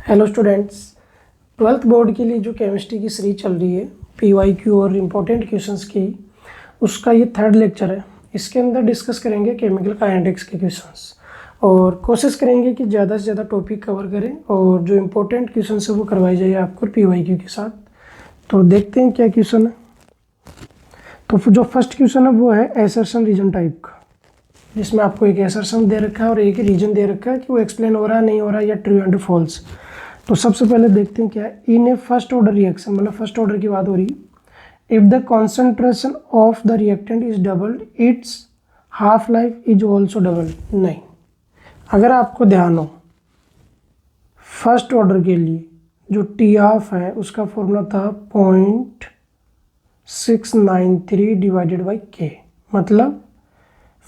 Hello students, twelfth board के लिए जो केमिस्ट्री की सीरीज चल रही है पीवाईक्यू और इम्पोर्टेंट क्वेश्चंस की, उसका ये थर्ड लेक्चर है। इसके अंदर डिस्कस करेंगे केमिकल काइनेटिक्स के क्वेश्चंस और कोशिश करेंगे कि ज़्यादा से ज़्यादा टॉपिक कवर करें और जो इम्पोर्टेंट क्वेश्चंस है वो करवाई जाए आपको पीवाईक्यू के साथ। तो देखते हैं क्या क्वेश्चन है। तो जो फर्स्ट क्वेश्चन है वो है एसर्शन रीजन टाइप का, जिसमें आपको एक एसर्शन दे रखा है और एक रीजन दे रखा है कि वो एक्सप्लेन हो रहा है नहीं हो रहा है या ट्रू एंड फॉल्स। तो सबसे पहले देखते हैं क्या है। इन ए फर्स्ट ऑर्डर रिएक्शन, मतलब फर्स्ट ऑर्डर की बात हो रही है। If the concentration of the reactant is doubled, it's half life is also double. नहीं, अगर आपको ध्यान हो, फर्स्ट ऑर्डर के लिए जो टी ऑफ है उसका फॉर्मूला था 0.693 डिवाइडेड बाई के। मतलब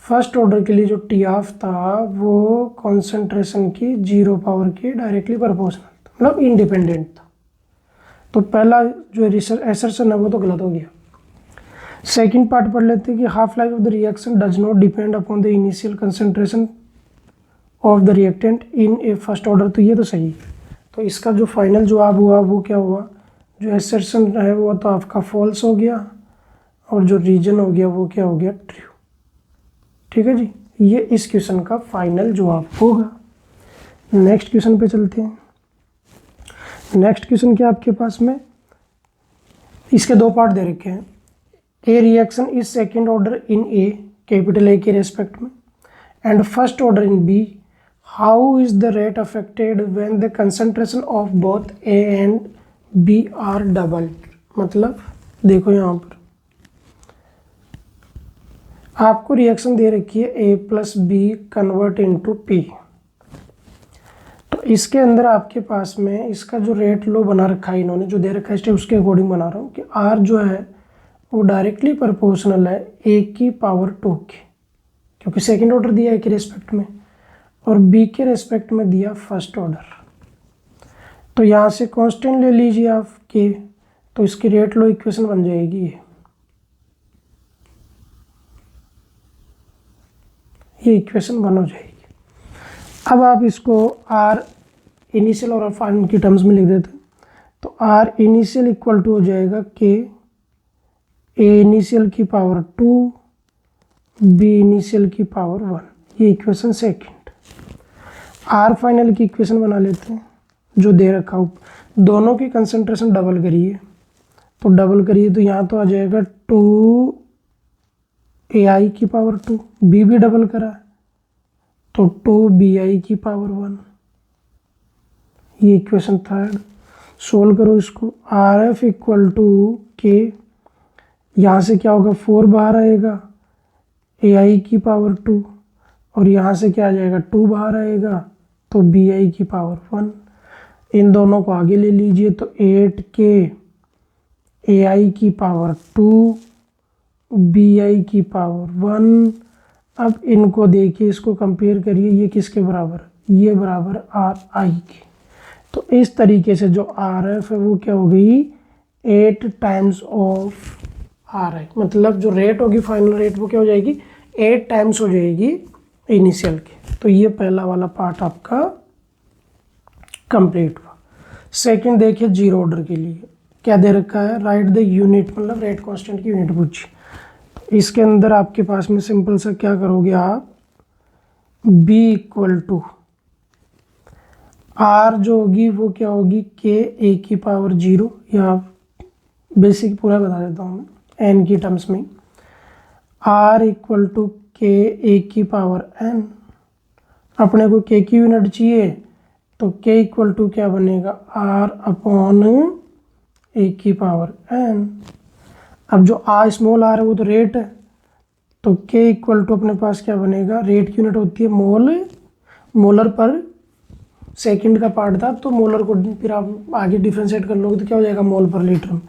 फर्स्ट ऑर्डर के लिए जो टी ऑफ था वो कॉन्सेंट्रेशन की 0 पावर के डायरेक्टली प्रोपोर्शनल, मतलब इंडिपेंडेंट था। तो पहला जो एसर्शन है वो तो गलत हो गया। सेकंड पार्ट पढ़ लेते हैं कि half life of the reaction does not depend upon the initial concentration of the reactant in A first order. तो ये तो सही है। तो इसका जो फाइनल जवाब हुआ वो क्या हुआ, जो एसर्शन है वो तो आपका फॉल्स हो गया और जो रीजन हो गया वो क्या हो गया, ट्रू। ठीक है जी, ये इस क्वेश्चन का फाइनल जवाब होगा। नेक्स्ट क्वेश्चन पे चलते हैं। नेक्स्ट क्वेश्चन क्या आपके पास में, इसके दो पार्ट दे रखे हैं। A reaction is second order in A, capital A के रेस्पेक्ट में, and first order in B. How is the rate affected when the concentration of both A and B are double. मतलब देखो यहाँ पर आपको रिएक्शन दे रखी है A plus B convert into P. तो इसके अंदर आपके पास में इसका जो रेट लो बना रखा है, इन्होंने जो दे रखा है स्टेप उसके अकॉर्डिंग बना रहा हूँ कि आर जो है वो डायरेक्टली प्रोपोर्शनल है ए की पावर 2 के, क्योंकि सेकंड ऑर्डर दिया ए के रेस्पेक्ट में और बी के रेस्पेक्ट में दिया फर्स्ट ऑर्डर। तो यहाँ से कांस्टेंट ले लीजिए आप के, तो इसकी रेट लो इक्वेशन बन जाएगी ये इक्वेशन 1 हो जाएगी। अब आप इसको आर इनिशियल और फाइनल की टर्म्स में लिख देते हैं। तो आर इनिशियल इक्वल टू हो जाएगा के ए इनिशियल की पावर 2 बी इनिशियल की पावर 1, ये इक्वेशन सेकंड। आर फाइनल की इक्वेशन बना लेते हैं जो दे रखा हो। दोनों की कंसंट्रेशन डबल करिए, तो डबल करिए तो यहाँ तो आ जाएगा 2 ए आई की पावर 2, बी भी डबल करा तो 2 बी आई की पावर 1, ये इक्वेशन थर्ड। सोल्व करो इसको। आर एफ इक्वल टू के, यहाँ से क्या होगा 4 बाहर आएगा ए आई की पावर 2 और यहाँ से क्या आ जाएगा 2 बाहर आएगा तो बी आई की पावर 1। इन दोनों को आगे ले लीजिए तो 8 के ए आई की पावर 2 बी आई की पावर 1। अब इनको देखिए, इसको कंपेयर करिए, ये किसके बराबर, ये बराबर आर आई के। तो इस तरीके से जो आर एफ है वो क्या हो गई 8 टाइम्स ऑफ आर आई, मतलब जो रेट होगी फाइनल रेट वो क्या हो जाएगी 8 टाइम्स हो जाएगी इनिशियल के। तो ये पहला वाला पार्ट आपका कंप्लीट हुआ। सेकंड देखिए, जीरो ऑर्डर के लिए क्या दे रखा है, राइट द यूनिट, मतलब रेट कांस्टेंट की यूनिट पूछी। इसके अंदर आपके पास में सिंपल सा क्या करोगे आप, B इक्वल टू आर जो होगी वो क्या होगी के ए की पावर 0, या बेसिक पूरा बता देता हूँ मैं एन की टर्म्स में। आर इक्वल टू के ए की पावर एन, अपने को के की यूनिट चाहिए तो के इक्वल टू क्या बनेगा आर अपॉन ए की पावर एन। अब जो आर स्मॉल आर है वो तो रेट है, तो के इक्वल टू अपने पास क्या बनेगा, रेट की यूनिट होती है मोल, मोलर पर सेकंड का पार्ट था तो मोलर को फिर आप आगे डिफ्रेंशिएट कर लोगे तो क्या हो जाएगा मोल पर लीटर।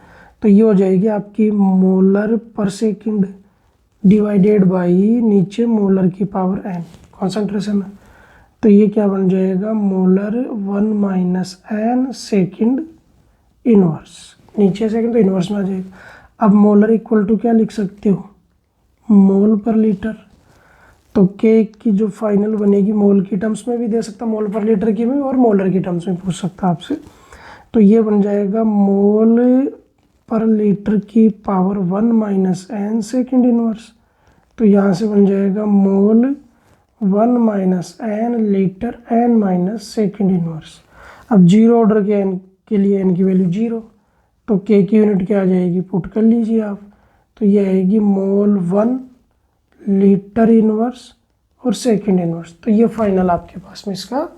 तो ये हो जाएगी आपकी मोलर पर सेकंड डिवाइडेड बाई नीचे मोलर की पावर एन कॉन्सेंट्रेशन है। तो ये क्या बन जाएगा molar 1 minus n second inverse, नीचे सेकंड तो इनवर्स में आ जाएगा। अब मोलर इक्वल टू क्या लिख सकते हो, मोल पर लीटर। तो के की जो फाइनल बनेगी मोल की टर्म्स में भी दे सकता, मोल पर लीटर की में और मोलर की टर्म्स में पूछ सकता आपसे। तो ये बन जाएगा मोल पर लीटर की power 1 minus n second inverse. तो यहाँ से बन जाएगा mole 1 minus n litre n minus second inverse. अब जीरो ऑर्डर के एन के लिए एन की वैल्यू 0, तो के की यूनिट क्या आ जाएगी, पुट कर लीजिए आप। तो ये आएगी मोल 1 लीटर इनवर्स और सेकेंड इनवर्स। तो ये फाइनल आपके पास में इसका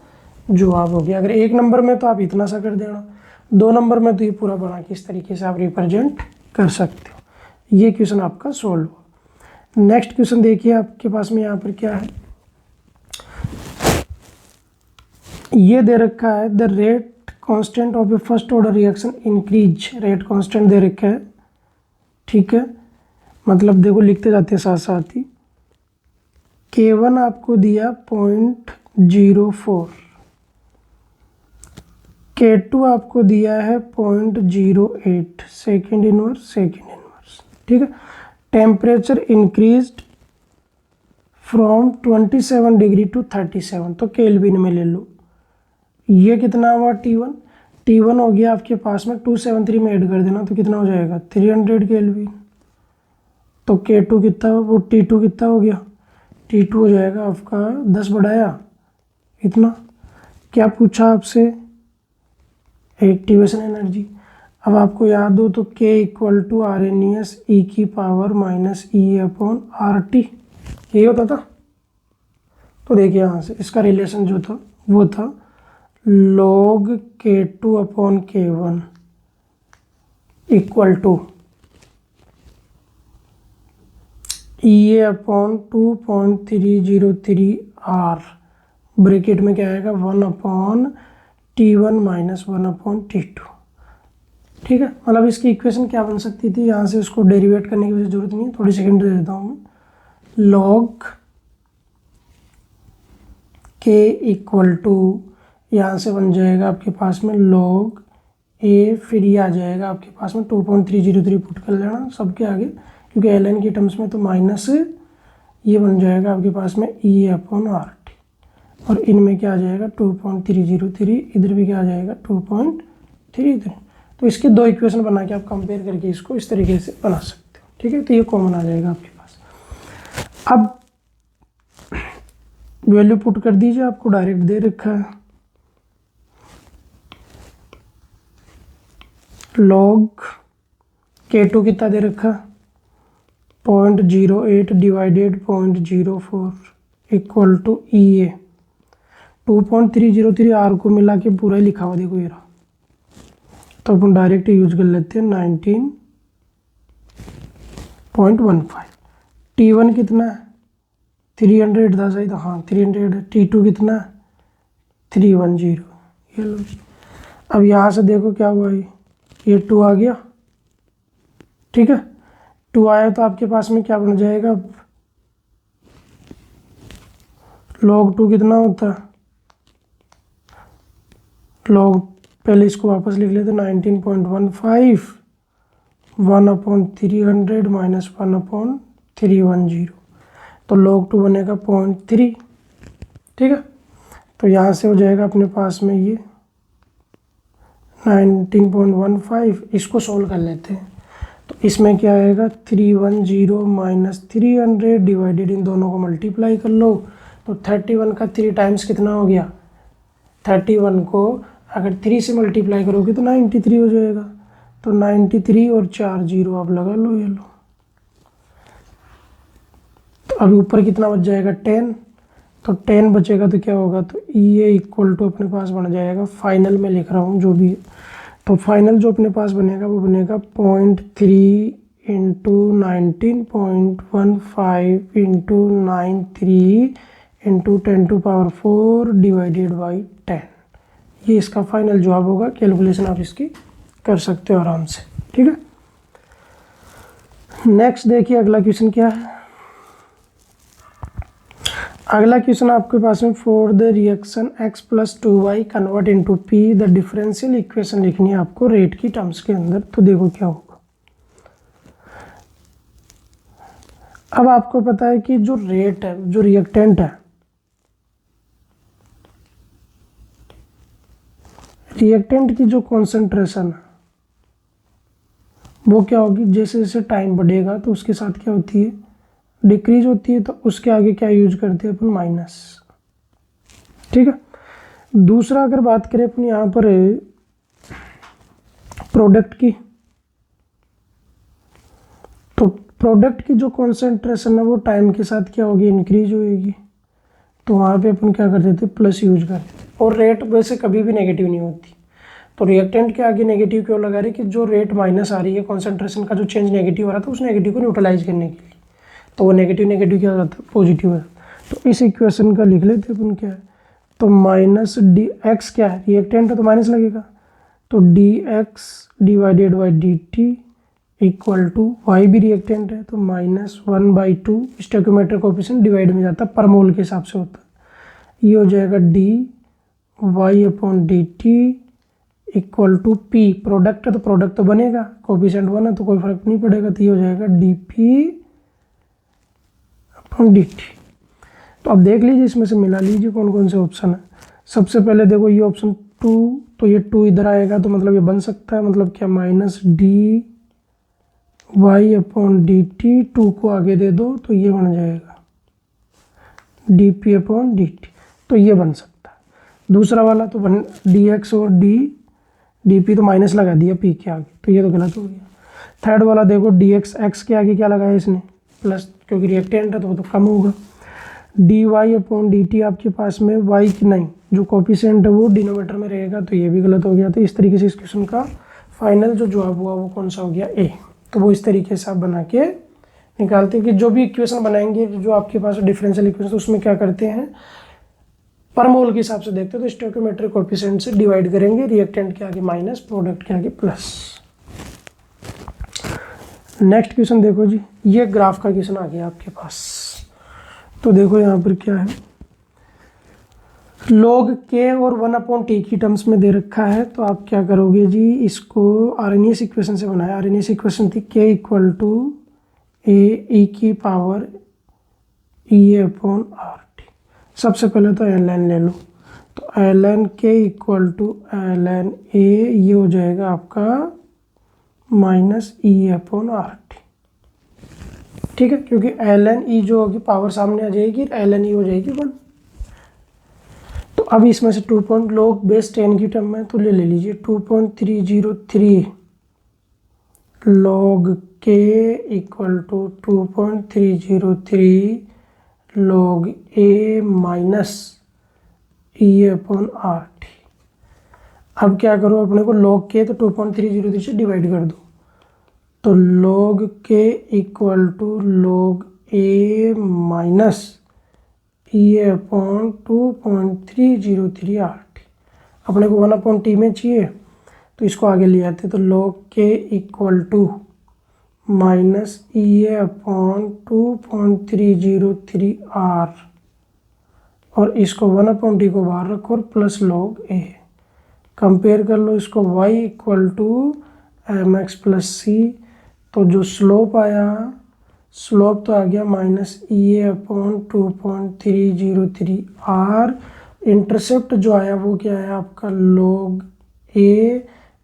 जवाब हो गया। अगर 1 नंबर में तो आप इतना सा कर देना, 2 नंबर में तो ये पूरा बना के इस तरीके से आप रिप्रेजेंट कर सकते हो। ये क्वेश्चन आपका सोल्व हुआ। नेक्स्ट क्वेश्चन देखिए आपके पास में यहाँ पर क्या है, ये दे रखा है the rate constant of a first order reaction increase, rate constant दे रखा है, ठीक है। मतलब देखो लिखते जाते हैं साथ साथ ही। K1 आपको दिया 0.04, K2 आपको दिया है 0.08 सेकेंड इनवर्स, ठीक है। Temperature increased from 27 degree to 37, तो केल्विन में ले लो। ये कितना हुआ T1 हो गया आपके पास में 273 में ऐड कर देना, तो कितना हो जाएगा 300 केल्विन। तो K2 कितना, वो T2 कितना हो गया, T2 हो जाएगा आपका 10 बढ़ाया इतना। क्या पूछा आपसे, एक्टिवेशन एनर्जी। अब आपको याद हो तो K equal to RNES e की power minus E upon RT, यही होता था। तो देखिए यहाँ से इसका रिलेशन जो था वो था log K2 अपॉन K1 equal to E upon 2.303 R, bracket में क्या आएगा 1 upon T1 minus 1 upon T2, ठीक है। मतलब इसकी इक्वेशन क्या बन सकती थी, यहाँ से उसको डेरिवेट करने की वजह जरूरत नहीं है, थोड़ी सेकंड दे देता हूँ मैं। log K इक्वल टू, यहाँ से बन जाएगा आपके पास में log A, फिर ये आ जाएगा आपके पास में 2.303 पुट कर लेना सबके आगे, क्योंकि ln की टर्म्स में तो माइनस, ये बन जाएगा आपके पास में E अपॉन RT, और इनमें क्या आ जाएगा 2.303, इधर भी क्या आ जाएगा 2.33। तो इसके दो इक्वेशन बना के आप कंपेयर करके इसको इस तरीके से बना सकते हो, ठीक है। तो ये कॉमन आ जाएगा आपके पास। अब वैल्यू पुट कर दीजिए, आपको डायरेक्ट दे रखा है log K2 कितना दे रखा, 0.08 divided 0.04 equal to EA, 2.303 R को मिला के पूरा ही लिखा हुआ देखो ये रहा। तो अपन डायरेक्ट यूज कर लेते हैं 19.15। T1 कितना है 300 था शायद, हाँ 300। T2 कितना है 310, ये लो। अब यहाँ से देखो क्या हुआ, ये 2 आ गया, ठीक है। 2 आया तो आपके पास में क्या बन जाएगा, log 2 कितना होता है, log, पहले इसको वापस लिख लेते 19.15, 1 अपॉन 300 माइनस 1 अपॉन 310, तो log 2 बनेगा 0.3, ठीक है। तो यहाँ से हो जाएगा अपने पास में ये 19.15, इसको सोल्व कर लेते हैं। तो इसमें क्या आएगा 310 माइनस 300 डिवाइडेड, इन दोनों को मल्टीप्लाई कर लो, तो 31 का 3 टाइम्स कितना हो गया, 31 को अगर 3 से मल्टीप्लाई करोगे तो 93 हो जाएगा। तो 93 और 4 0 आप लगा लो, ये लो। तो अभी ऊपर कितना बच जाएगा 10, तो 10 बचेगा तो क्या होगा, तो ये इक्वल टू अपने पास बन जाएगा, फाइनल में लिख रहा हूँ जो भी, तो फाइनल जो अपने पास बनेगा वो बनेगा 0.3 into 19.15 into 93 into 10⁴ divided by 10। ये इसका फाइनल जवाब होगा। कैलकुलेशन आप इसकी कर सकते हो आराम से, ठीक है। नेक्स्ट देखिए अगला क्वेश्चन क्या है। अगला क्वेश्चन आपके पास में for the reaction x + 2y convert into p the differential equation लिखनी है आपको रेट की टर्म्स के अंदर। तो देखो क्या होगा, अब आपको पता है कि जो रेट है, जो रिएक्टेंट है, रिएक्टेंट की जो कॉन्सेंट्रेशन है वो क्या होगी, जैसे जैसे टाइम बढ़ेगा तो उसके साथ क्या होती है, डिक्रीज होती है। तो उसके आगे क्या यूज करते हैं अपन, माइनस। ठीक है। दूसरा अगर बात करें अपन यहाँ पर प्रोडक्ट की, तो प्रोडक्ट की जो कॉन्सेंट्रेशन है वो टाइम के साथ क्या होगी, इंक्रीज होगी। तो वहाँ पे अपन क्या करते थे, प्लस यूज करते थे। और रेट वैसे कभी भी नेगेटिव नहीं होती, तो रिएक्टेंट के आगे नेगेटिव क्यों लगा रही, कि जो रेट माइनस आ रही है, कॉन्सेंट्रेशन का जो चेंज नेगेटिव आ रहा था, उस नेगेटिव को न्यूट्रलाइज करने के लिए, तो वो नेगेटिव नेगेटिव क्या हो जाता है, पॉजिटिव है। तो इस इक्वेशन का लिख लेते अपन क्या है, तो माइनस डी एक्स क्या है, रिएक्टेंट है तो माइनस लगेगा, तो d x divided by d t equal to, y भी रिएक्टेंट है तो -1/2 स्टोइकियोमेट्रिक कोएफिशिएंट डिवाइड में जाता है, पर मोल के हिसाब से होता है। ये हो जाएगा d y upon d t equal to p, product है तो प्रोडक्ट तो बनेगा, कोएफिशिएंट 1 है तो कोई फर्क नहीं पड़ेगा, तो ये हो जाएगा d p upon d t. तो अब देख लीजिए, इसमें से मिला लीजिए कौन कौन से ऑप्शन है। सबसे पहले देखो ये ऑप्शन 2, तो ये 2 इधर आएगा तो मतलब ये बन सकता है, मतलब क्या, minus d y upon d t, 2 को आगे दे दो तो ये बन जाएगा d p upon d t, तो ये बन सकता है। दूसरा वाला तो बन डी एक्स और डी पी तो माइनस लगा दिया पी के आगे, तो ये तो गलत हो गया। थर्ड वाला देखो डी एक्स, एक्स के आगे क्या लगाया इसने, प्लस, क्योंकि रिएक्टेंट है तो वो तो कम होगा। D y upon d t आपके पास में वाई की नहीं, जो कोएफिशिएंट है वो डिनोमिनेटर में रहेगा, तो ये भी गलत हो गया। तो इस तरीके से इस क्वेश्चन का फाइनल जो जवाब हुआ वो कौन सा हो गया, ए। तो वो इस तरीके से आप बना के निकालते हैं कि जो भी इक्वेशन बनाएंगे, जो आपके पास डिफरेंशियल इक्वेशन, तो उसमें क्या करते हैं, पर मोल के हिसाब से देखते हैं, तो स्टोइकियोमेट्रिक कोएफिशिएंट से डिवाइड करेंगे, रिएक्टेंट के आगे माइनस, प्रोडक्ट के आगे प्लस। नेक्स्ट क्वेश्चन देखो जी, ये ग्राफ का क्वेश्चन आ गया आपके पास। तो देखो यहाँ पर क्या है, log k और 1/t की टर्म्स में दे रखा है। तो आप क्या करोगे जी, इसको आरएनएस इक्वेशन से बनाया। आरएनएस इक्वेशन थी k equal to A e की power e upon R T. सबसे पहले तो ln ले लो, तो ln k equal to ln a, ये हो जाएगा आपका minus E upon R T. ठीक है, क्योंकि ln e जो होगी पावर सामने आ जाएगी, ln e हो जाएगी 1। तो अब इसमें से 2 पॉइंट log बेस 10 की टर्म में तो ले लीजिए 2.303 log k equal to 2.303 log a minus E upon R T. अब क्या करो, अपने को log k तो 2.303 से डिवाइड कर दो, तो log k equal to log a minus E upon 2.303 R T. अपने को 1/t में चाहिए तो इसको आगे ले आते, तो log k equal to minus E upon 2.303 R, और इसको 1/t को बाहर रखो और प्लस log a। कंपेयर कर लो इसको, y equal to M X plus C, तो जो स्लोप आया, स्लोप तो आ गया minus E upon 2.303 R. Intercept जो आया वो क्या है आपका log a,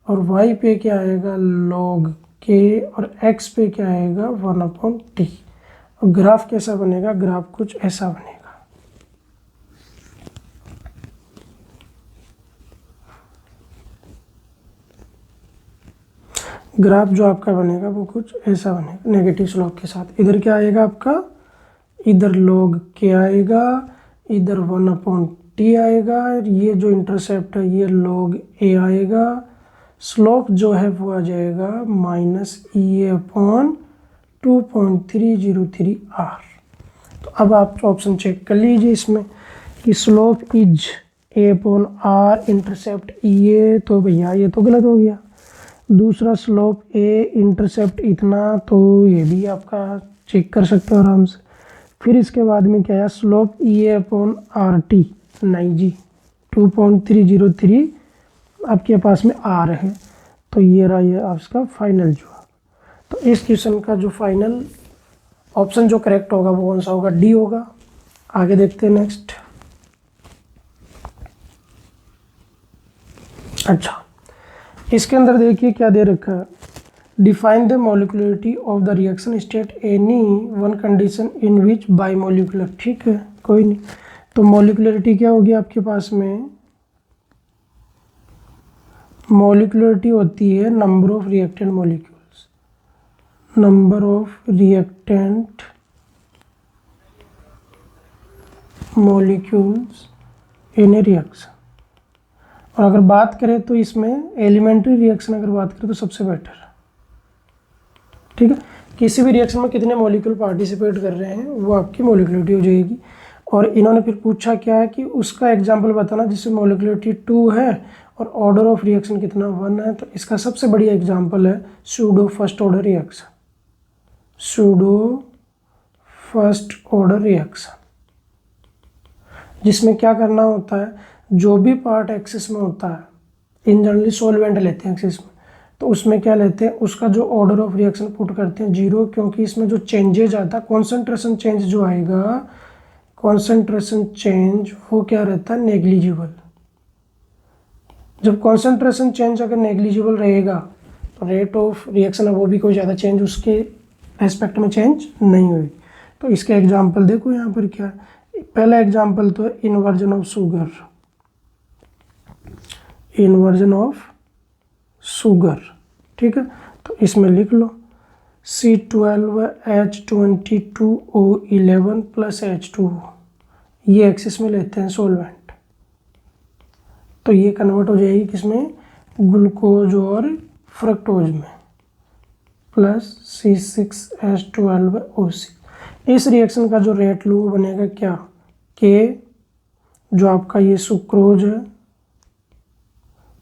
और y पे क्या आएगा log k, और x पे क्या आएगा 1/t। और ग्राफ कैसा बनेगा, ग्राफ कुछ ऐसा बनेगा। ग्राफ जो आपका बनेगा वो कुछ ऐसा बनेगा, नेगेटिव स्लोप के साथ। इधर क्या आएगा आपका, इधर log k आएगा, इधर 1/t आएगा, ये जो इंटरसेप्ट है ये log a आएगा। स्लोप जो है वो आ जाएगा माइनस ई अपॉन 2.303 आर। तो अब आप ऑप्शन चेक कर लीजिए इसमें कि slope is a upon R, intercept ये, तो भैया ये तो गलत हो गया। दूसरा स्लोप a, इंटरसेप्ट इतना, तो ये भी आपका चेक कर सकते हो आराम से। फिर इसके बाद में क्या है, स्लोप ई अपॉन आर टी, नहीं जी 2.303 आपके पास में आर है, तो ये रहा ये आपका फाइनल जवाब। तो इस क्वेश्चन का जो फाइनल ऑप्शन जो करेक्ट होगा वो कौन सा होगा, डी होगा। आगे देखते हैं नेक्स्ट। अच्छा, इसके अंदर देखिए क्या दे रखा है, define the molecularity of the reaction state any one condition in which bimolecular. ठीक है, कोई नहीं। तो मॉलिक्युलरिटी क्या होगी आपके पास में, मॉलिक्युलरिटी होती है number of reactant molecules, number of reactant molecules in A reaction. और अगर बात करें तो इसमें एलिमेंट्री रिएक्शन अगर बात करें तो सबसे बेटर। ठीक है, किसी भी रिएक्शन में कितने मॉलिक्यूल पार्टिसिपेट कर रहे हैं वो आपकी मॉलिक्युलरिटी हो जाएगी। और इन्होंने फिर पूछा क्या है कि उसका एग्जाम्पल बताना जिससे मॉलिक्युलरिटी 2 है और ऑर्डर ऑफ रिएक्शन कितना 1 है। तो इसका सबसे बढ़िया एग्जाम्पल है pseudo first order reaction, pseudo first order reaction, जिसमें क्या करना होता है, जो भी पार्ट एक्सिस में होता है, इन जनरली सॉल्वेंट लेते हैं एक्सिस में, तो उसमें क्या लेते हैं, उसका जो ऑर्डर ऑफ रिएक्शन पुट करते हैं 0, क्योंकि इसमें जो चेंजेज आता है, कॉन्सेंट्रेशन चेंज जो आएगा, कॉन्सेंट्रेशन चेंज वो क्या रहता है, नेग्लिजिबल। जब कॉन्सेंट्रेशन चेंज अगर नेग्लिजिबल रहेगा तो रेट ऑफ रिएक्शन है वो भी कोई ज़्यादा चेंज उसके एस्पेक्ट में चेंज नहीं हुई। तो इसके एग्जाम्पल देखो यहाँ पर क्या है। पहला एग्जाम्पल तो है inversion of sugar, inversion of sugar. ठीक है, तो इसमें लिख लो C12H22O11 प्लस H2O, ये एक्सिस में लेते हैं सॉल्वेंट, तो ये कन्वर्ट हो जाएगी किसमें, ग्लूकोज और फ्रक्टोज में, प्लस C6H12O6। इस रिएक्शन का जो रेट लो बनेगा क्या, के जो आपका ये सुक्रोज है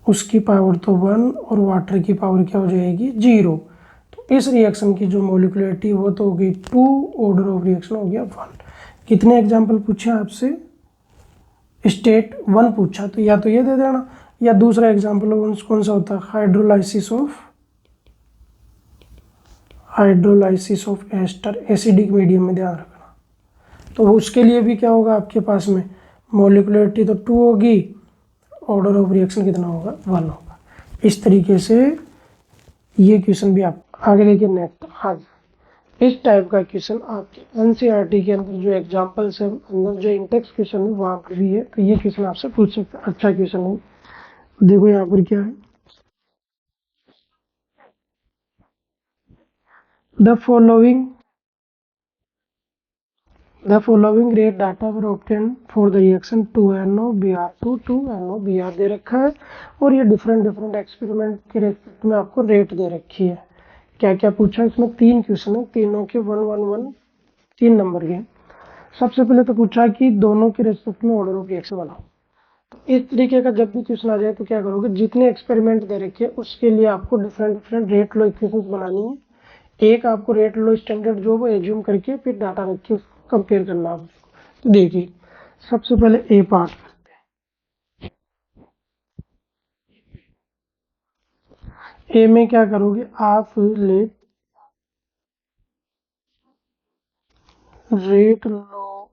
उसकी पावर तो 1 और वाटर की पावर क्या हो जाएगी 0। तो इस रिएक्शन की जो मॉलिक्युलरिटी वो तो हो गई 2, ऑर्डर ऑफ रिएक्शन हो गया 1। कितने एग्जाम्पल पूछे आपसे, स्टेट 1 पूछा, तो या तो ये दे देना, या दूसरा एग्जाम्पल कौन सा होता है, hydrolysis of ester, acidic medium में ध्यान रखना। तो उसके लिए भी क्या होगा आपके पास में, मॉलिक्युलरिटी तो 2 होगी, ऑर्डर ऑफ रिएक्शन कितना होगा 1 होगा। इस तरीके से ये क्वेश्चन भी आप आगे देखिए नेक्स्ट। हाँ, इस टाइप का क्वेश्चन आपके एनसीईआरटी के अंदर जो एग्जाम्पल्स है, अंदर जो इंटेक्स क्वेश्चन है वहाँ पर भी है, तो ये क्वेश्चन आपसे पूछ सकते हैं, अच्छा क्वेश्चन है। देखो यहाँ पर क्या है, the following rate data were obtain for the reaction 2NO Br2 2NO Br दे रखा है, और ये डिफरेंट एक्सपेरिमेंट के रेस्पेक्ट में आपको रेट दे रखी है। क्या क्या पूछा, इसमें 3 क्वेश्चन है, तीनों के 111 3 नंबर के। सबसे पहले तो पूछा कि दोनों के रेस्पेक्ट में ऑर्डर ऑफ रिएक्शन बनाओ। तो इस तरीके का जब भी क्वेश्चन आ जाए तो क्या करोगे, जितने एक्सपेरिमेंट दे रखे उसके लिए आपको डिफरेंट रेट लो इक्वेशंस बनानी है। एक आपको रेट लो स्टैंडर्ड जो वो एज्यूम करके फिर डाटा रख के कंपेयर करना आप। तो देखिए सबसे पहले ए पार्ट, ए में क्या करोगे आप, let rate law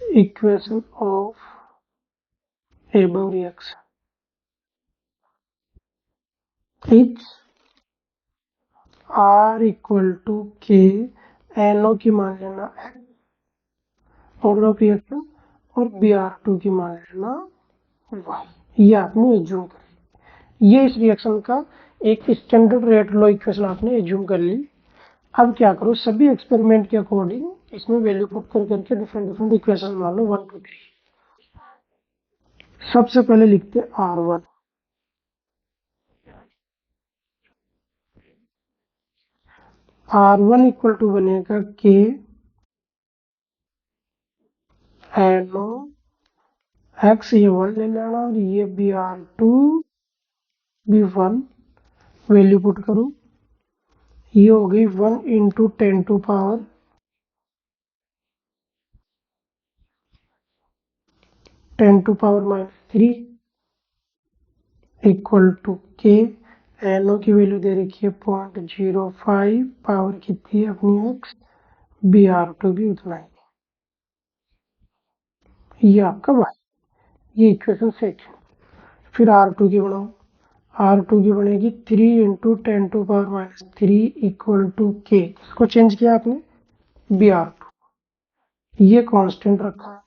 equation of above reaction is R equal to K, NO की मान लेना ऑर्डर ऑफ रिएक्शन, और Br2 की मान लेना 1, ये आपने एज्यूम कर, ये इस रिएक्शन का एक स्टैंडर्ड रेट लो इक्वेशन आपने एज्यूम कर ली। अब क्या करो, सभी एक्सपेरिमेंट के अकॉर्डिंग इसमें वैल्यू पुट कर करके डिफरेंट इक्वेशन मान लो 1 2 3। सबसे पहले लिखते R1, R1 इक्वल टू बनेगा के NO x, ये 1 ले लेना, और ये Br2 भी 1, वैल्यू पुट करो, ये हो गई 1 into 10 to power 3 equal to K NO की वैल्यू दे रखी है 0.05, पावर कितनी है अपनी एक्स, बी आर टू भी उतना ही, ये आपका वाई, ये इक्वेशन सेकंड। फिर आर टू की बनाओ, आर टू की बनेगी 3 इंटू 10⁻³ इक्वल टू के, इसको चेंज किया आपने बी आर टू, ये कांस्टेंट रखा,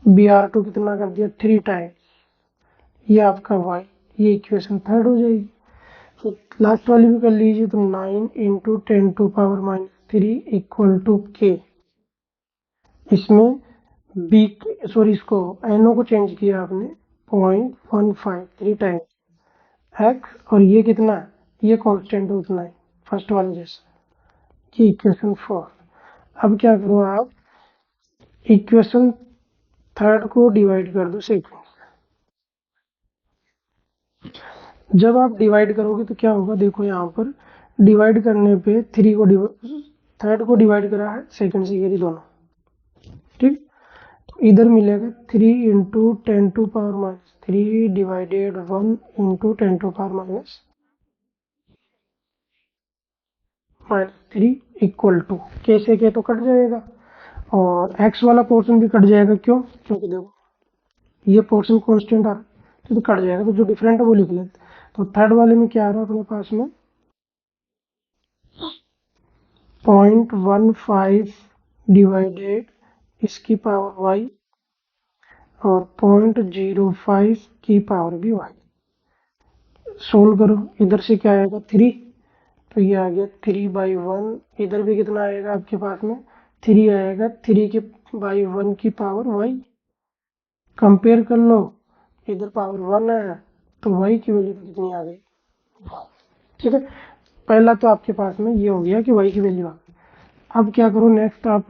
बी आर टू कितना कर दिया 3 टाइम्स, ये आपका वाई, ये इक्वेशन थर्ड हो जाएगी। तो लास्ट वाली भी कर लीजिए, तो 9 इंटू 10⁻³ इक्वल टू के, इसमें बी सॉरी इसको एनओ को चेंज किया आपने 0.15 3 टाइम्स एक्स, और ये कितना है, ये कांस्टेंट उतना है फर्स्ट वाले जैसा, ये इक्वेशन 4। अब क्या करो आप, इक्वेशन थर्ड को डिवाइड कर दो सेकंड। जब आप डिवाइड करोगे तो क्या होगा, देखो यहाँ पर डिवाइड करने पे थर्ड को डिवाइड करा है सेकंड से, ये दोनों ठीक, तो इधर मिलेगा 3 into 10⁻³ divided 1 into 10⁻³ equal to, कैसे के तो कट जाएगा और एक्स वाला पोर्शन भी कट जाएगा, क्यों, क्योंकि देखो ये पोर्शन कांस्टेंट आ रहा है तो कट जाएगा, तो जो डिफरेंट है वो लिख लेते। तो थर्ड वाले में क्या आ रहा है अपने पास में 0.15 डिवाइडेड इसकी पावर वाई और 0.05 की पावर भी वाई। सोल्व करो, इधर से क्या आएगा 3, तो ये आ गया 3/1, इधर भी कितना आएगा आपके पास में 3 आएगा, 3/1 की पावर वाई, कंपेयर कर लो, इधर पावर 1 है तो वाई की वैल्यू कितनी आ गई, ठीक है। पहला तो आपके पास में ये हो गया कि वाई की वैल्यू आ गई। अब क्या करो नेक्स्ट, आप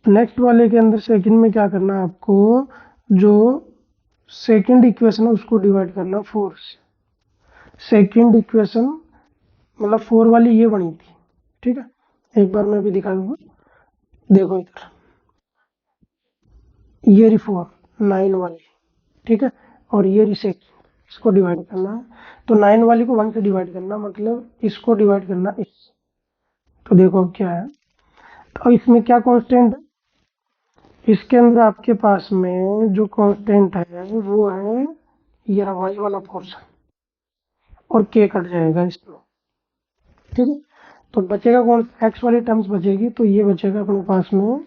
नेक्स्ट वाले के अंदर सेकंड में क्या करना है आपको, जो सेकंड इक्वेशन है उसको डिवाइड करना 4 से। सेकंड इक्वेशन मतलब 4 वाली ये बनी थी, ठीक है, एक बार मैं भी दिखा दूंगा, देखो इधर ये रही 4 9 वाली, ठीक है, और ये रही सेकंड, इसको डिवाइड करना है, तो 9 वाली को 1 से डिवाइड करना, मतलब इसको डिवाइड करना इस, तो देखो अब क्या है, तो इसमें क्या कांस्टेंट है, इसके अंदर आपके पास में जो कांस्टेंट है वो है ये वाई वाला पोर्शन, और के कट जाएगा इसमें, ठीक है, तो बचेगा कौन, एक्स वाली टर्म्स बचेगी, तो ये बचेगा अपने पास में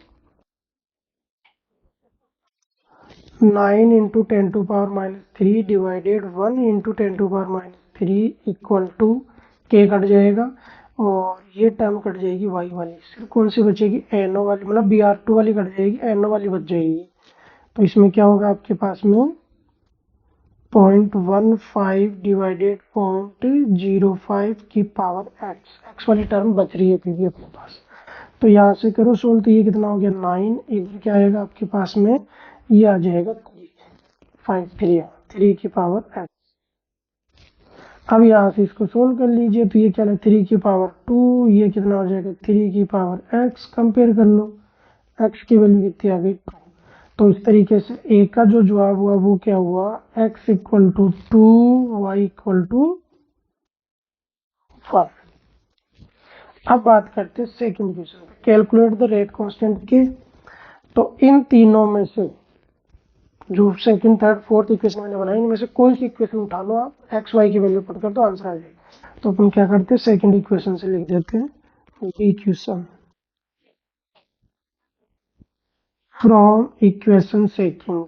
9 into 10⁻³ divided 1 into 10⁻³ equal to K कट जाएगा, और ये टर्म कट जाएगी वाई वाली, सिर्फ कौन सी बचेगी एनओ वाली, मतलब बी आर टू वाली कट जाएगी, एनओ वाली बच जाएगी। तो इसमें क्या होगा आपके पास में 0.15 डिवाइडेड 0.05 की पावर एक्स, एक्स वाली टर्म बच रही है फिर भी अपने पास, तो यहाँ से करो सोल्व, तो ये कितना हो गया 9, इधर क्या आएगा आपके पास में, ये आ जाएगा 3 की पावर एक्स। अब यहाँ से इसको सोल्व कर लीजिए, तो ये क्या है 3 की पावर 2, ये कितना हो जाएगा 3 की पावर एक्स, कंपेयर कर लो, एक्स की वैल्यू कितनी आ गई 2, तो इस तरीके से ए का जो जवाब हुआ वो क्या हुआ, x equal to 2, Y equal to 1। अब बात करते हैं second question, calculate the rate constant K, तो इन तीनों में से जो सेकंड थर्ड फोर्थ इक्वेशन मैंने बनाई, इनमें से कोई सी इक्वेशन उठा लो आप, एक्स वाई की वैल्यू पुट कर दो, आंसर आ जाएगा। तो अपन क्या करते हैं सेकंड इक्वेशन से लिख देते हैं equation from equation second,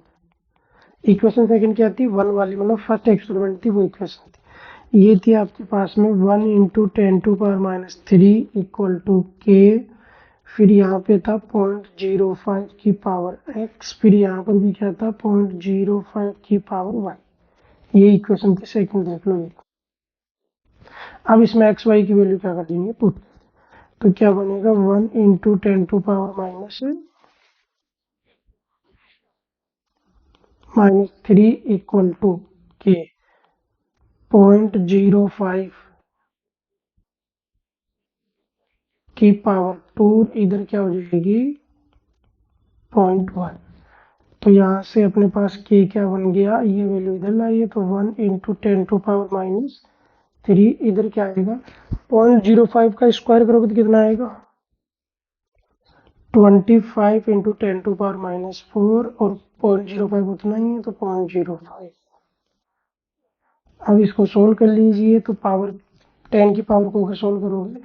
equation second क्या थी 1 वाली, मतलब फर्स्ट एक्सपेरिमेंट थी वो इक्वेशन थी, ये थी आपके पास में 1 इंटू 10⁻³ इक्वल टू के, फिर यहाँ पे था 0.05 की पावर एक्स, फिर यहाँ पर भी क्या था 0.05 की पावर वाई, ये इक्वेशन थी सेकंड, देख लो ये। अब इसमें एक्स वाई की वैल्यू क्या कर देंगे पुट, तो क्या बनेगा 1 इंटू 10⁻³ इक्वल टू के 0.05 की पावर 2, इधर क्या हो जाएगी 0.1, तो यहाँ से अपने पास k क्या बन गया, ये वैल्यू इधर लाइए तो 1 इंटू 10⁻³ इधर क्या आएगा 0.05 का स्क्वायर करोगे तो कितना आएगा 25 इंटू 10⁻⁴ और 0.05 उतना ही है तो 0.05। अब इसको सोल्व कर लीजिए तो पावर 10 की पावर को अगर सोल्व करोगे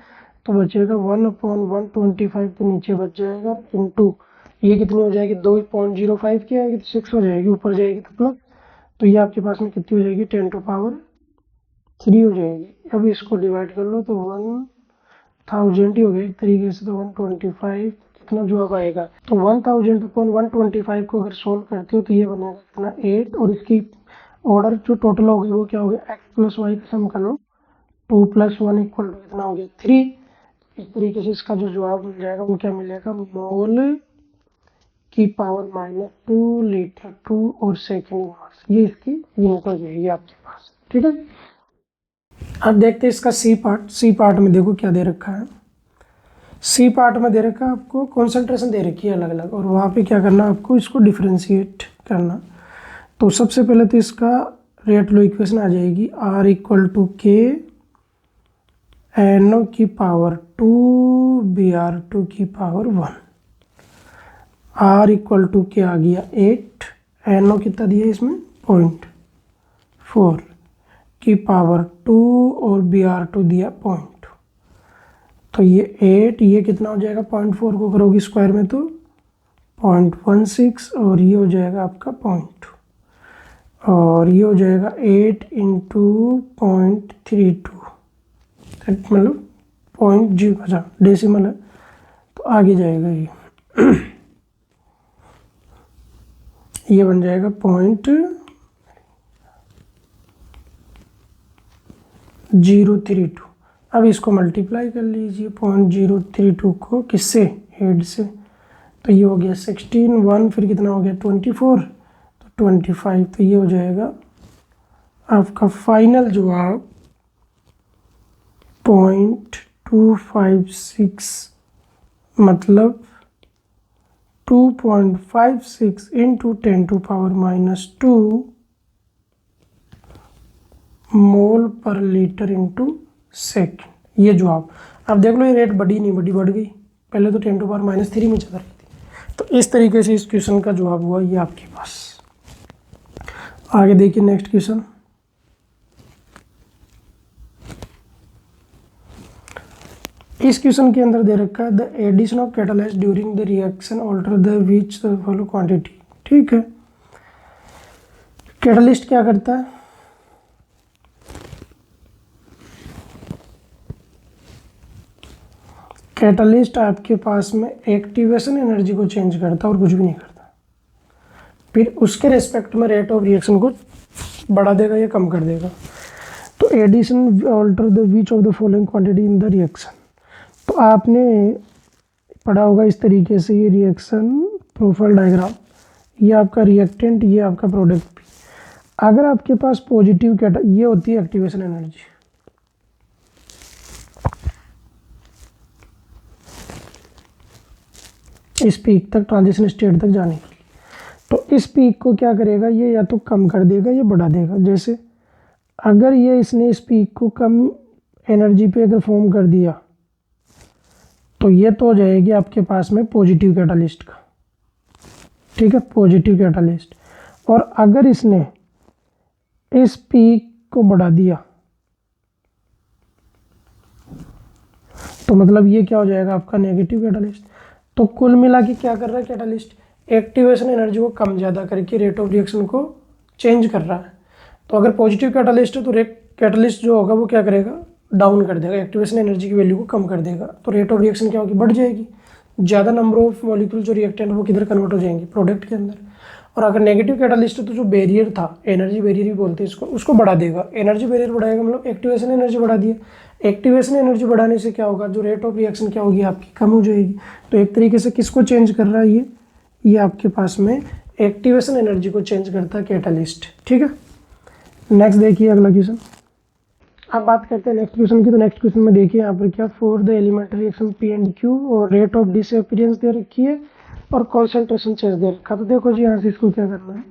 तो बचेगा 1/125 तो नीचे बच जाएगा इंटू ये कितनी हो जाएगी 2.05 की आएगी तो 6 हो जाएगी, ऊपर जाएगी तो प्लस, तो ये आपके पास में कितनी हो जाएगी 10⁻³ हो जाएगी। अब इसको डिवाइड कर लो तो 1000 ही हो गया एक तरीके से, तो 125 कितना जवाब आएगा, तो 1000/125 को अगर सोल्व करते हो तो ये बनेगा कितना 8, और इसकी ऑर्डर जो टोटल हो गई वो क्या हो गया x प्लस वाई का सम कर लो 2 + 1 = कितना हो गया 3। इस तरीके से इसका जो जवाब मिल जाएगा वो क्या मिलेगा मोल की पावर -2 लीटर 2 और सेकेंड इनवर्स, ये इसकी यूनिट हो जाएगी आपके पास। ठीक है, अब देखते हैं इसका सी पार्ट में देखो क्या दे रखा है। सी पार्ट में दे रखा है आपको कॉन्सेंट्रेशन दे रखी है अलग अलग, और वहाँ पे क्या करना आपको इसको डिफ्रेंशिएट करना। तो सबसे पहले तो इसका रेट लो इक्वेशन आ जाएगी R = K NO की पावर 2 Br2 की पावर 1। R = K आ गया 8, NO कितना दिया इसमें 0.4 की पावर 2 और Br2 दिया 0.2, तो ये 8, ये कितना हो जाएगा 0.4 को करोगे स्क्वायर में तो 0.16, और ये हो जाएगा आपका 0.2, और ये हो जाएगा 8 इंटू 0.32 मतलब 0.0, अच्छा डेसिमल है तो आगे जाएगा ये बन जाएगा 0.032। अब इसको मल्टीप्लाई कर लीजिए 0.032 को किससे 8 से, तो ये हो गया 16, 1 फिर कितना हो गया 24 तो 25, तो ये हो जाएगा आपका फाइनल जवाब 0.256 मतलब 2.56 इंटू 10⁻² मोल पर लीटर इंटू सेकेंड, ये जवाब। अब देख लो ये रेट बढ़ी नहीं बढ़ी, बढ़ गई, पहले तो 10⁻³ में चल रही थी। तो इस तरीके से इस क्वेश्चन का जवाब हुआ ये आपके पास। आगे देखिए नेक्स्ट क्वेश्चन। इस क्वेश्चन के अंदर दे रखा है the addition of catalyst during the reaction alter the which the follow quantity. ठीक है, कैटालिस्ट क्या करता है, कैटालिस्ट आपके पास में एक्टिवेशन एनर्जी को चेंज करता है और कुछ भी नहीं करता, फिर उसके रेस्पेक्ट में रेट ऑफ रिएक्शन को बढ़ा देगा या कम कर देगा। तो addition alter the which of the following quantity in the reaction, तो आपने पढ़ा होगा इस तरीके से ये रिएक्शन प्रोफाइल डायग्राम, ये आपका रिएक्टेंट, ये आपका प्रोडक्ट भी। अगर आपके पास पॉजिटिव ये होती है एक्टिवेशन एनर्जी, इस पीक तक ट्रांजिशन स्टेट तक जाने के लिए, तो इस पीक को क्या करेगा ये या तो कम कर देगा या बढ़ा देगा। जैसे अगर ये इसने इस पीक को कम एनर्जी पे अगर फॉर्म कर दिया तो ये तो हो जाएगी आपके पास में पॉजिटिव कैटालिस्ट का। ठीक है, पॉजिटिव कैटालिस्ट। और अगर इसने इस पीक को बढ़ा दिया तो मतलब ये क्या हो जाएगा आपका नेगेटिव कैटालिस्ट। तो कुल मिला के क्या कर रहा है कैटालिस्ट, एक्टिवेशन एनर्जी को कम ज़्यादा करके रेट ऑफ रिएक्शन को चेंज कर रहा है। तो अगर पॉजिटिव कैटालिस्ट है तो कैटालिस्ट जो होगा वो क्या करेगा, डाउन कर देगा, एक्टिवेशन एनर्जी की वैल्यू को कम कर देगा, तो रेट ऑफ रिएक्शन क्या होगी, बढ़ जाएगी। ज़्यादा नंबर ऑफ मॉलिक्यूल जो रिएक्टेंट वो किधर कन्वर्ट हो जाएंगे, प्रोडक्ट के अंदर। और अगर नेगेटिव कैटालिस्ट है तो जो बैरियर था, एनर्जी बैरियर भी बोलते हैं इसको, उसको बढ़ा देगा। एनर्जी बैरियर बढ़ाएगा मतलब एक्टिवेशन एनर्जी बढ़ा दिया। एक्टिवेशन एनर्जी बढ़ाने से क्या होगा, जो रेट ऑफ रिएक्शन क्या होगी आपकी, कम हो जाएगी। तो एक तरीके से किसको चेंज कर रहा है ये आपके पास में एक्टिवेशन एनर्जी को चेंज करता है कैटालिस्ट। ठीक है, नेक्स्ट देखिए अगला क्वेश्चन। अब बात करते हैं नेक्स्ट क्वेश्चन की। तो नेक्स्ट क्वेश्चन में देखिए यहाँ पर क्या, for the elementary reaction P and Q और रेट ऑफ डिसअपीयरेंस दे रखी है और कॉन्सेंट्रेशन चेंज दे रखा। तो देखो जी यहाँ से इसको क्या करना है,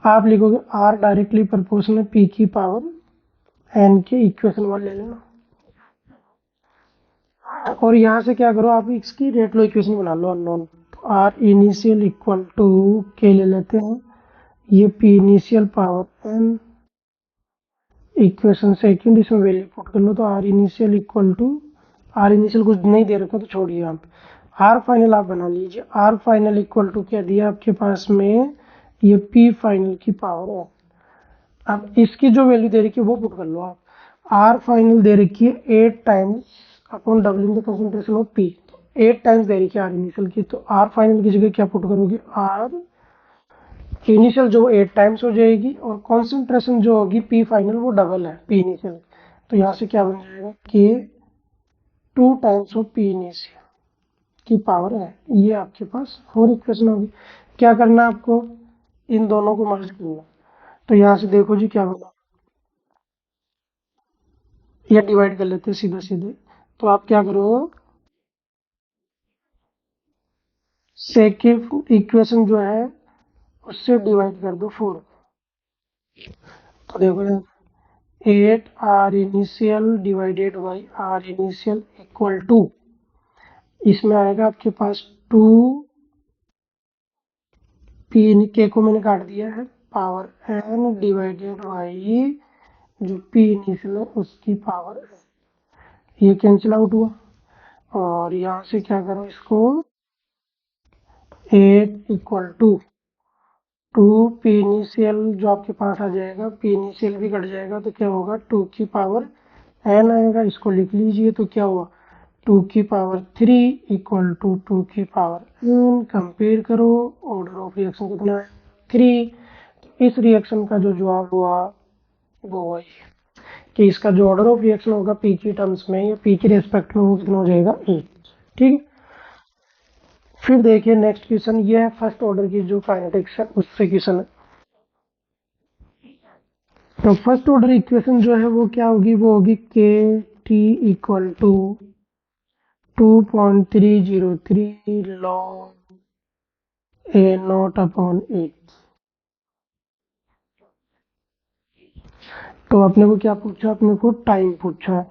आप लिखोगे R डायरेक्टली प्रोपोर्शनल P की पावर n के इक्वेशन 1 ले लेना, और यहाँ से क्या करो, आप इसकी रेट लो इक्वेशन बना लो अननोन। तो R initial equal to K ले लेते हैं, ये P initial power n, equation second इसमें वैल्यू पुट कर लो। तो R initial equal to, R initial कुछ नहीं दे रखा तो छोड़िए आप, R फाइनल आप बना लीजिए। R फाइनल इक्वल टू क्या दिया आपके पास में, ये P फाइनल की पावर है। अब इसकी जो वैल्यू दे रखी है वो पुट कर लो आप। R फाइनल दे रखी है 8 times upon doubling the concentration of P, तो 8 टाइम्स दे रखी है R इनिशियल की, तो R फाइनल की जगह क्या पुट करोगे, R इनिशियल जो 8 टाइम्स हो जाएगी, और कॉन्सेंट्रेशन जो होगी P फाइनल वो डबल है P इनिशियल, तो यहाँ से क्या बन जाएगा K 2 times of P initial की पावर है। ये आपके पास 4 इक्वेशन होगी। क्या करना है आपको, इन दोनों को मर्ज करना। तो यहाँ से देखो जी क्या बना, या डिवाइड कर लेते हैं सीधा सीधे। तो आप क्या करो, सेकंड इक्वेशन जो है उससे डिवाइड कर दो 4। तो देखो 8 R initial divided by R initial equal to, इसमें आएगा आपके पास 2 P के को मैंने काट दिया है, पावर n डिवाइडेड बाई जो P इनिशियल है उसकी पावर n, ये कैंसिल आउट हुआ। और यहाँ से क्या करो इसको, 8 इक्वल टू 2 P इनिशियल जो आपके पास आ जाएगा, P इनिशियल भी कट जाएगा तो क्या होगा, 2 की पावर n आएगा, इसको लिख लीजिए। तो क्या हुआ, 2 की पावर 3 इक्वल टू 2 की पावर n। कंपेयर करो, ऑर्डर ऑफ रिएक्शन कितना है 3। तो इस रिएक्शन का जो जवाब हुआ वो हुआ ये, कि इसका जो ऑर्डर ऑफ रिएक्शन होगा P की टर्म्स में या P के रेस्पेक्ट में वो कितना हो जाएगा 8। ठीक है, फिर देखिए नेक्स्ट क्वेश्चन, ये है फर्स्ट ऑर्डर की जो काइनेटिक्स है उससे क्वेश्चन है। तो फर्स्ट ऑर्डर इक्वेशन जो है वो क्या होगी, वो होगी K T equal to 2.303 log A naught upon 8। तो अपने को क्या पूछा, अपने को टाइम पूछा है।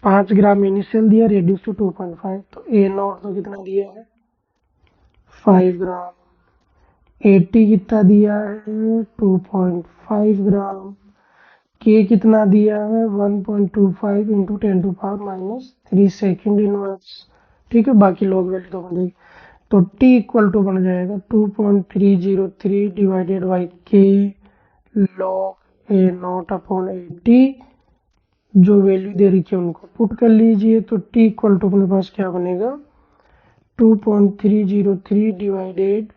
5 ग्राम इनिशियल दिया, रेड्यूस टू 2.5, तो ए नॉट तो कितना दिया है 5 ग्राम, 80 कितना दिया है 2.5 ग्राम, के कितना दिया है 1.25 इंटू 10⁻³ सेकेंड इनवर्स। ठीक है, बाकी लोग वैल्यू तो बनेगी। तो t इक्वल टू बन जाएगा 2.303 डिवाइडेड बाई के लॉग ए नॉट अपॉन 80। जो वैल्यू दे रखी है उनको पुट कर लीजिए। तो t इक्वल टू अपने पास क्या बनेगा 2.303 divided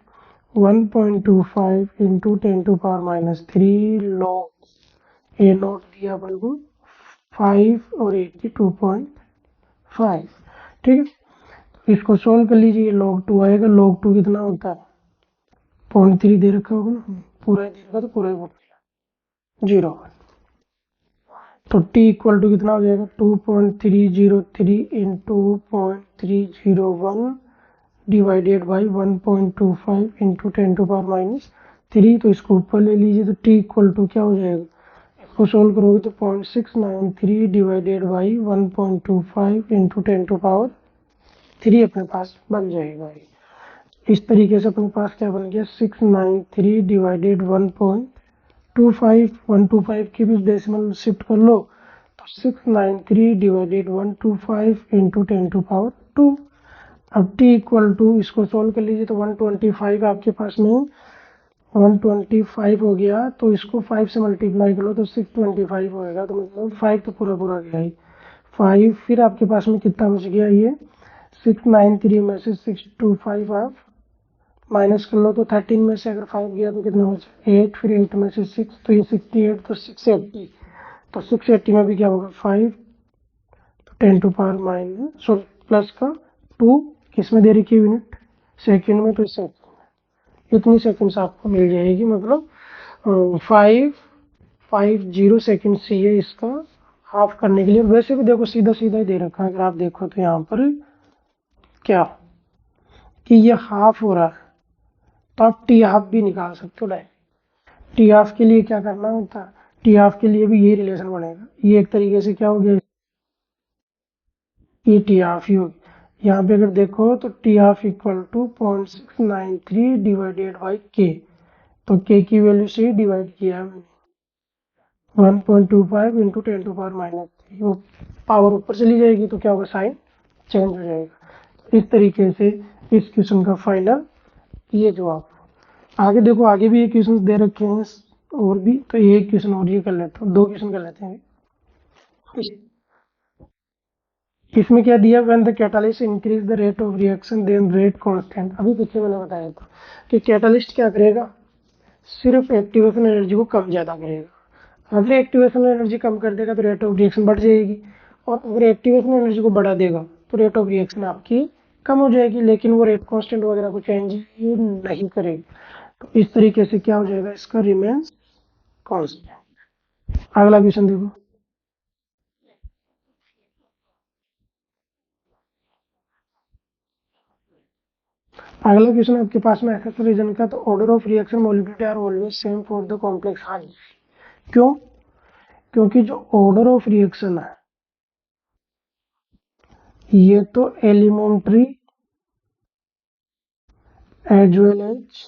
1.25 into 10⁻³ log A not दिया अपन को 5 और 80 2.5। ठीक है, इसको सोल्व कर लीजिए, log 2 आएगा। log 2 कितना होता है 0.3 दे रखा होगा ना, पूरा ही दे रखा तो पूरा ही 0। तो t इक्वल टू कितना हो जाएगा 2.303 इंटू 0.301 डिवाइडेड बाई 1.25 इंटू 10⁻³ तो इसको ऊपर ले लीजिए। तो t इक्वल टू क्या हो जाएगा, इसको सोल्व करोगे तो 0.693 डिवाइडेड बाई 1.25 इंटू 10⁻³ अपने पास बन जाएगा। इस तरीके से अपने पास क्या बन गया 693 डिवाइडेड 1.25, 125 की भी डेसिमल शिफ्ट कर लो तो 693 डिवाइडेड 125 इंटू 10⁻²। अब t इक्वल टू इसको सोल्व कर लीजिए तो 125 आपके पास में 125 हो गया, तो इसको 5 से मल्टीप्लाई कर लो तो 625 होएगा। तो मतलब 5 तो पूरा पूरा गया ही 5। फिर आपके पास में कितना बच गया, ये 693 में से 625 आप माइनस कर लो तो 13 में से अगर 5 गया तो कितना बचा 8, फिर 8 में से 6 तो ये 68, तो 680। तो 680 में भी क्या होगा 5, तो 10⁻⁻, प्लस का 2 किसमें दे रखी है यूनिट सेकंड में, तो इस सेकंड में इतनी सेकंड्स आपको मिल जाएगी। मतलब 550 सेकंड चाहिए इसका हाफ करने के लिए। वैसे भी देखो सीधा सीधा ही दे रखा है, अगर आप देखो तो यहाँ पर क्या कि ये हाफ हो रहा है, तो आप टी हाफ भी निकाल सकते हो डायरेक्ट। टी हाफ के लिए क्या करना होता है, टी हाफ के लिए भी यही रिलेशन बनेगा। ये एक तरीके से क्या हो गया, ये टी हाफ ही होगी। यहाँ पे अगर देखो तो T half equal to 0.693 divided by K, तो के की वैल्यू से ही डिवाइड किया है मैंने, 1.25 इंटू 10⁻³ वो पावर ऊपर चली जाएगी तो क्या होगा, साइन चेंज हो जाएगा। इस तरीके से इस क्वेश्चन का फाइनल ये जवाब। आगे देखो, आगे भी ये क्वेश्चन दे रखे हैं और भी, तो ये क्वेश्चन और ये कर लेते हैं, 2 क्वेश्चन कर लेते हैं। इसमें क्या दिया, when the catalyst increase the rate of reaction then rate constant. अभी पीछे मैंने बताया था कि कैटालिस्ट क्या करेगा, सिर्फ एक्टिवेशन एनर्जी को कम ज़्यादा करेगा। अगर एक्टिवेशन एनर्जी कम कर देगा तो रेट ऑफ रिएक्शन बढ़ जाएगी, और अगर एक्टिवेशन एनर्जी को बढ़ा देगा तो रेट ऑफ रिएक्शन आपकी कम हो जाएगी, लेकिन वो रेट कांस्टेंट वगैरह को चेंज नहीं करेगी। तो इस तरीके से क्या हो जाएगा, इसका रिमेन्स कांस्टेंट। अगला क्वेश्चन देखो, अगला क्वेश्चन आपके पास में एसएस रीजन का, तो order of reaction molecularity are always same for the complex high. क्यों, क्योंकि जो ऑर्डर ऑफ रिएक्शन है ये तो elementary as well as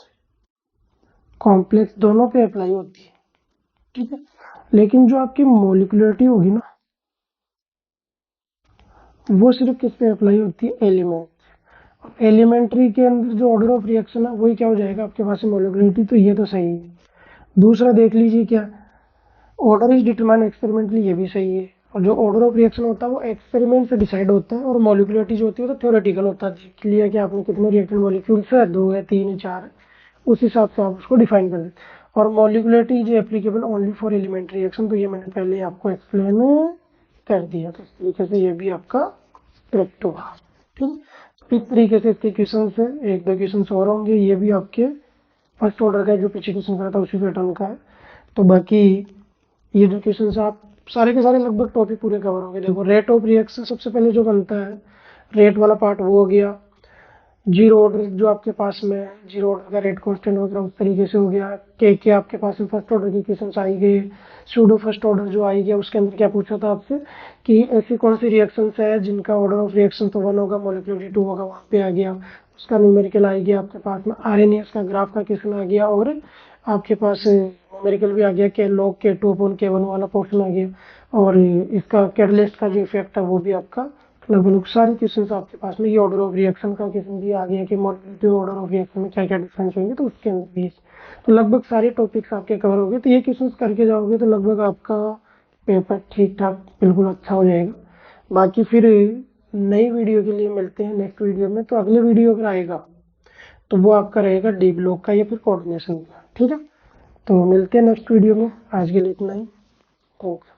complex दोनों पे अप्लाई होती है, ठीक है। लेकिन जो आपकी मॉलिक्यूलरिटी होगी ना, वो सिर्फ किस पे अप्लाई होती है, एलिमेंट। एलिमेंट्री के अंदर जो ऑर्डर ऑफ रिएक्शन है वही क्या हो जाएगा आपके पास मॉलिक्यूलरिटी, तो ये तो सही है। दूसरा देख लीजिए, क्या ऑर्डर इज डिटरमाइन एक्सपेरिमेंटली, ये भी सही है। और जो ऑर्डर ऑफ रिएक्शन होता है वो एक्सपेरिमेंट से डिसाइड होता है, और मॉलिक्यूलरिटी जो होती है वो तो थ्योरेटिकल होता है, देख लिया कि आपने कितने रिएक्टेंट मॉलिक्यूल्स है, 2 है, 3 है, 4 है, उस हिसाब से आप उसको डिफाइन कर देते। और molecularity is applicable only for elementary reaction, तो ये मैंने पहले आपको एक्सप्लेन कर दिया। तो इस तरीके से ये भी आपका करेक्ट हुआ, ठीक। इस तरीके से इसके क्वेश्चन से 1-2 क्वेश्चन और होंगे, ये भी आपके फर्स्ट ऑर्डर का जो पीछे क्वेश्चन करा था उसी पैटर्न का है। तो बाकी ये जो क्वेश्चन आप सारे के सारे लगभग टॉपिक पूरे कवर होंगे। देखो, रेट ऑफ रिएक्शन सबसे पहले जो बनता है, रेट वाला पार्ट वो हो गया। जीरो ऑर्डर जो आपके पास में जीरो ऑर्डर का रेट कांस्टेंट वगैरह उस तरीके से हो गया। के आपके पास में फर्स्ट ऑर्डर की क्वेश्चन आई गए। सूडो फर्स्ट ऑर्डर जो आई गया उसके अंदर क्या पूछा था आपसे कि ऐसी कौन सी रिएक्शंस है जिनका ऑर्डर ऑफ रिएक्शन तो 1 होगा, मॉलिक्यूलरिटी 2 होगा, वहाँ पे आ गया। उसका न्यूमेरिकल आ गया आपके पास में, आरएनएस का ग्राफ का क्वेश्चन आ गया, और आपके पास न्यूमेरिकल भी आ गया कि लॉग K2/K1 वाला पोर्शन आ गया। और इसका कैटलिस्ट का जो इफेक्ट है वो भी आपका लगभग सारे क्वेश्चन आपके पास में। ये ऑर्डर ऑफ रिएक्शन का क्वेश्चन भी आ गया कि मॉलिक्यूलर ऑर्डर ऑफ रिएक्शन में क्या क्या डिफरेंस होंगे, तो उसके अंदर भी। तो लगभग सारे टॉपिक्स आपके कवर हो गए। तो ये क्वेश्चन करके जाओगे तो लगभग आपका पेपर ठीक ठाक बिल्कुल अच्छा हो जाएगा। बाकी फिर नई वीडियो के लिए मिलते हैं नेक्स्ट वीडियो में। तो अगले वीडियो अगर आएगा तो वो आपका रहेगा डी ब्लॉक का या फिर कोऑर्डिनेशन का, ठीक है। तो मिलते हैं नेक्स्ट वीडियो में, आज के लिए इतना ही। थैंक्स।